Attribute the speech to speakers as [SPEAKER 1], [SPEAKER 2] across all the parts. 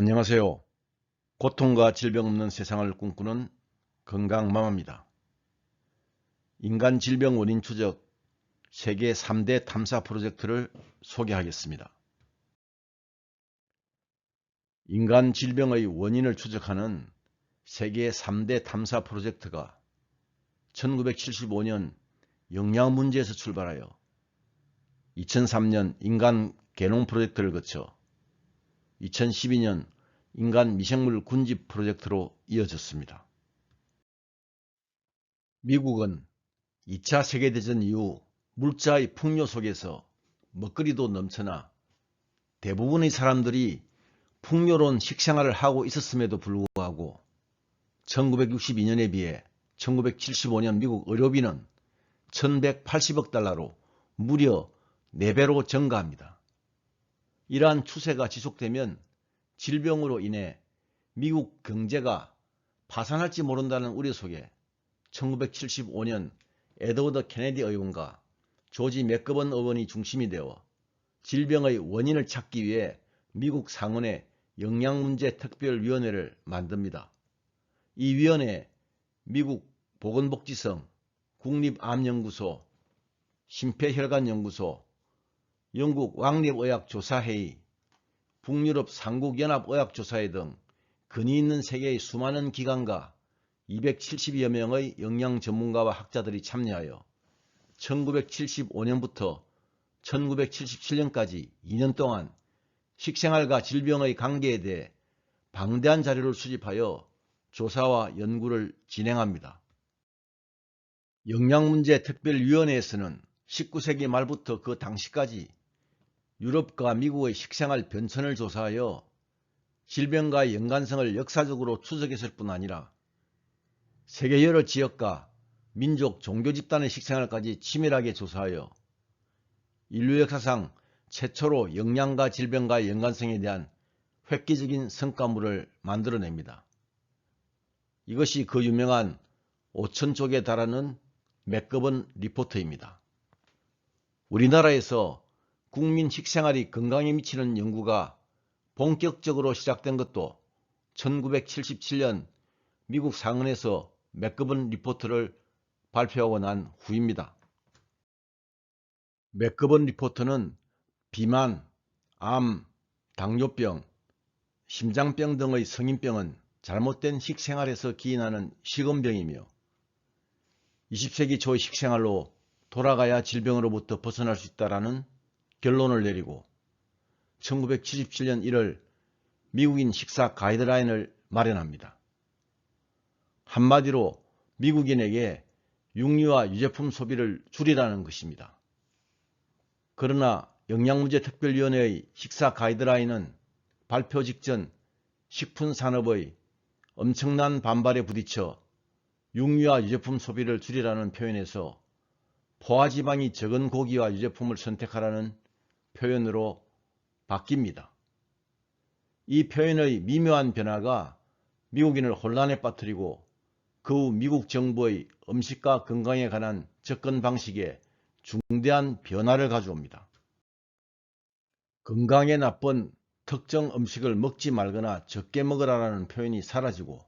[SPEAKER 1] 안녕하세요. 고통과 질병 없는 세상을 꿈꾸는 건강마마입니다. 인간 질병 원인 추적 세계 3대 탐사 프로젝트를 소개하겠습니다. 인간 질병의 원인을 추적하는 세계 3대 탐사 프로젝트가 1975년 영양 문제에서 출발하여 2003년 인간 게놈 프로젝트를 거쳐 2012년 인간 미생물 군집 프로젝트로 이어졌습니다. 미국은 2차 세계대전 이후 물자의 풍요 속에서 먹거리도 넘쳐나 대부분의 사람들이 풍요로운 식생활을 하고 있었음에도 불구하고 1962년에 비해 1975년 미국 의료비는 1180억 달러로 무려 4배로 증가합니다. 이러한 추세가 지속되면 질병으로 인해 미국 경제가 파산할지 모른다는 우려 속에 1975년 에드워드 케네디 의원과 조지 맥거번 의원이 중심이 되어 질병의 원인을 찾기 위해 미국 상원에 영양문제특별위원회를 만듭니다. 이 위원회에 미국 보건복지성, 국립암연구소, 심폐혈관연구소, 영국 왕립의학조사회의, 북유럽 삼국연합의학조사회 등 근위 있는 세계의 수많은 기관과 270여 명의 영양 전문가와 학자들이 참여하여 1975년부터 1977년까지 2년 동안 식생활과 질병의 관계에 대해 방대한 자료를 수집하여 조사와 연구를 진행합니다. 영양문제특별위원회에서는 19세기 말부터 그 당시까지 유럽과 미국의 식생활 변천을 조사하여 질병과의 연관성을 역사적으로 추적했을 뿐 아니라 세계 여러 지역과 민족, 종교 집단의 식생활까지 치밀하게 조사하여 인류 역사상 최초로 영양과 질병과의 연관성에 대한 획기적인 성과물을 만들어냅니다. 이것이 그 유명한 5,000쪽에 달하는 맥거번 리포트입니다. 우리나라에서 국민 식생활이 건강에 미치는 연구가 본격적으로 시작된 것도 1977년 미국 상원에서 맥거번 리포트를 발표하고 난 후입니다. 맥거번 리포트는 비만, 암, 당뇨병, 심장병 등의 성인병은 잘못된 식생활에서 기인하는 식원병이며 20세기 초의 식생활로 돌아가야 질병으로부터 벗어날 수 있다는 결론을 내리고 1977년 1월 미국인 식사 가이드라인을 마련합니다. 한마디로 미국인에게 육류와 유제품 소비를 줄이라는 것입니다. 그러나 영양문제특별위원회의 식사 가이드라인은 발표 직전 식품산업의 엄청난 반발에 부딪혀 육류와 유제품 소비를 줄이라는 표현에서 포화지방이 적은 고기와 유제품을 선택하라는 표현으로 바뀝니다. 이 표현의 미묘한 변화가 미국인을 혼란에 빠뜨리고 그 후 미국 정부의 음식과 건강에 관한 접근 방식에 중대한 변화를 가져옵니다. 건강에 나쁜 특정 음식을 먹지 말거나 적게 먹으라는 표현이 사라지고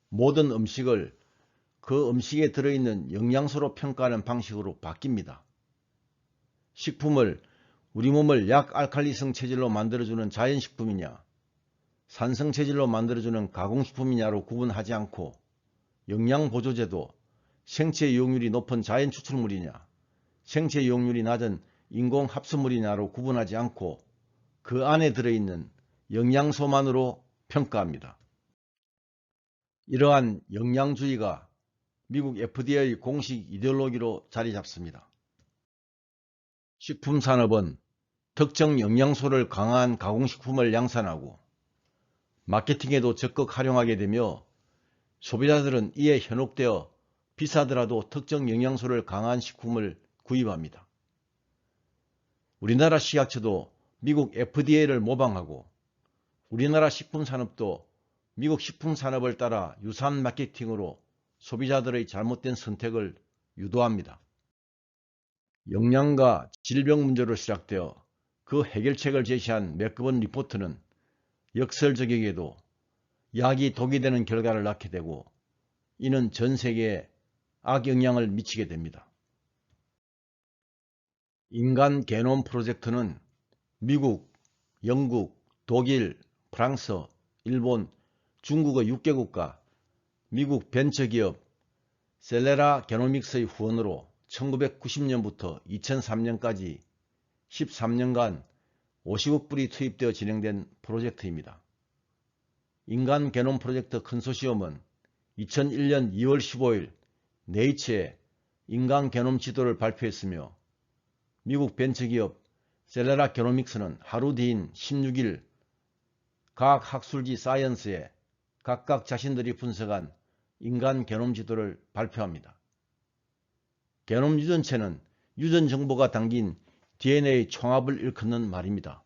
[SPEAKER 1] 모든 음식을 그 음식에 들어있는 영양소로 평가하는 방식으로 바뀝니다. 식품을 우리 몸을 약알칼리성 체질로 만들어주는 자연식품이냐 산성 체질로 만들어주는 가공식품이냐로 구분하지 않고 영양보조제도 생체 이용률이 높은 자연 추출물이냐 생체 이용률이 낮은 인공 합성물이냐로 구분하지 않고 그 안에 들어있는 영양소만으로 평가합니다. 이러한 영양주의가 미국 FDA의 공식 이데올로기로 자리 잡습니다. 식품산업은 특정 영양소를 강화한 가공식품을 양산하고 마케팅에도 적극 활용하게 되며 소비자들은 이에 현혹되어 비싸더라도 특정 영양소를 강화한 식품을 구입합니다. 우리나라 식약처도 미국 FDA를 모방하고 우리나라 식품산업도 미국 식품산업을 따라 유사한 마케팅으로 소비자들의 잘못된 선택을 유도합니다. 영양과 질병 문제로 시작되어 그 해결책을 제시한 맥거번 리포트는 역설적이게도 약이 독이 되는 결과를 낳게 되고 이는 전 세계에 악영향을 미치게 됩니다. 인간 게놈 프로젝트는 미국, 영국, 독일, 프랑스, 일본, 중국의 6개국과 미국 벤처기업 셀레라 게노믹스의 후원으로 1990년부터 2003년까지 13년간 50억 불이 투입되어 진행된 프로젝트입니다. 인간 게놈 프로젝트 컨소시엄은 2001년 2월 15일 네이처에 인간 게놈 지도를 발표했으며 미국 벤처기업 셀레라 게노믹스는 하루 뒤인 16일 과학학술지 사이언스에 각각 자신들이 분석한 인간 게놈 지도를 발표합니다. 게놈 유전체는 유전 정보가 담긴 DNA 총합을 일컫는 말입니다.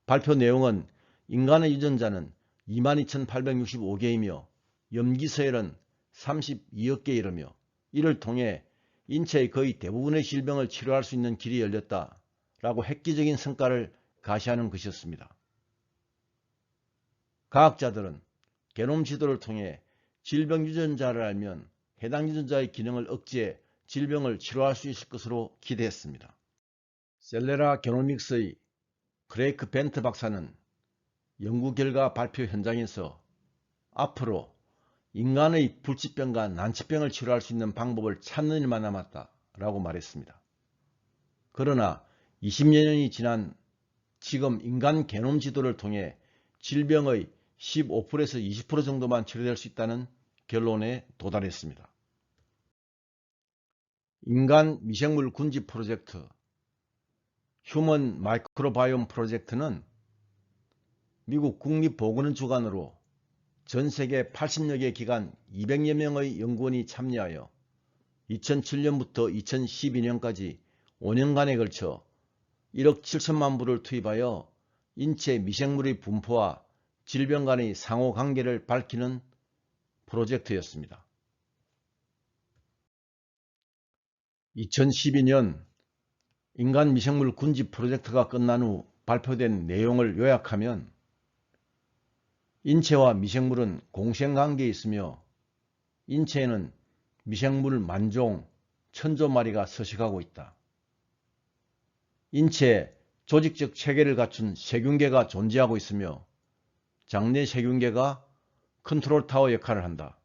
[SPEAKER 1] 발표 내용은 인간의 유전자는 22,865개이며 염기서열은 32억 개에 이르며 이를 통해 인체의 거의 대부분의 질병을 치료할 수 있는 길이 열렸다라고 획기적인 성과를 가시하는 것이었습니다. 과학자들은 게놈 지도를 통해 질병 유전자를 알면 해당 유전자의 기능을 억제해 질병을 치료할 수 있을 것으로 기대했습니다. 셀레라 게노믹스의 크레이크 벤트 박사는 연구 결과 발표 현장에서 앞으로 인간의 불치병과 난치병을 치료할 수 있는 방법을 찾는 일만 남았다라고 말했습니다. 그러나 20여 년이 지난 지금 인간 게놈 지도를 통해 질병의 15%에서 20% 정도만 치료될 수 있다는 결론에 도달했습니다. 인간 미생물 군집 프로젝트 휴먼 마이크로바이옴 프로젝트는 미국 국립보건원 주관으로 전 세계 80여 개 기관 200여 명의 연구원이 참여하여 2007년부터 2012년까지 5년간에 걸쳐 1억 7천만 불을 투입하여 인체 미생물의 분포와 질병 간의 상호관계를 밝히는 프로젝트였습니다. 2012년 인간 미생물 군집 프로젝트가 끝난 후 발표된 내용을 요약하면 인체와 미생물은 공생관계에 있으며 인체에는 미생물 만종, 천조 마리가 서식하고 있다. 인체에 조직적 체계를 갖춘 세균계가 존재하고 있으며 장내 세균계가 컨트롤 타워 역할을 한다.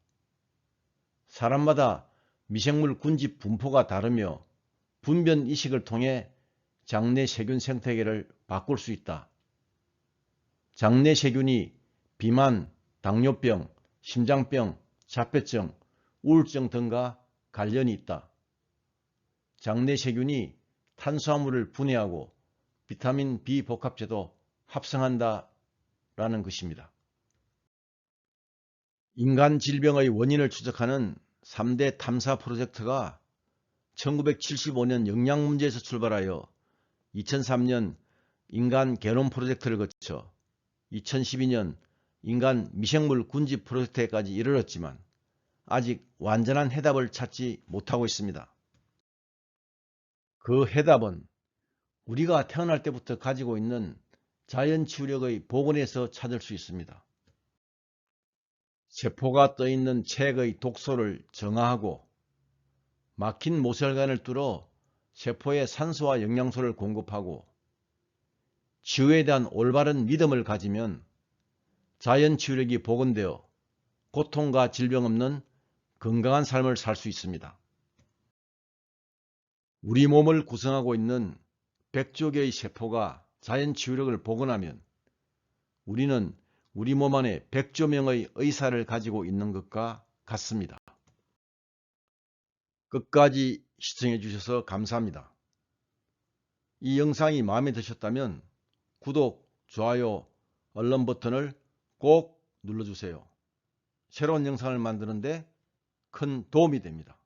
[SPEAKER 1] 사람마다 미생물 군집 분포가 다르며 분변 이식을 통해 장내 세균 생태계를 바꿀 수 있다. 장내 세균이 비만, 당뇨병, 심장병, 자폐증, 우울증 등과 관련이 있다. 장내 세균이 탄수화물을 분해하고 비타민 B 복합제도 합성한다라는 것입니다. 인간 질병의 원인을 추적하는 3대 탐사 프로젝트가 1975년 영양 문제에서 출발하여 2003년 인간 게놈 프로젝트를 거쳐 2012년 인간 미생물 군집 프로젝트에까지 이르렀지만 아직 완전한 해답을 찾지 못하고 있습니다. 그 해답은 우리가 태어날 때부터 가지고 있는 자연치유력의 복원에서 찾을 수 있습니다. 세포가 떠있는 책의 독소를 정화하고 막힌 모세혈관을 뚫어 세포에 산소와 영양소를 공급하고 치유에 대한 올바른 믿음을 가지면 자연치유력이 복원되어 고통과 질병 없는 건강한 삶을 살 수 있습니다. 우리 몸을 구성하고 있는 100조 개의 세포가 자연치유력을 복원하면 우리는 우리 몸 안에 100조 명의 의사를 가지고 있는 것과 같습니다. 끝까지 시청해 주셔서 감사합니다. 이 영상이 마음에 드셨다면 구독, 좋아요, 알람 버튼을 꼭 눌러주세요. 새로운 영상을 만드는데 큰 도움이 됩니다.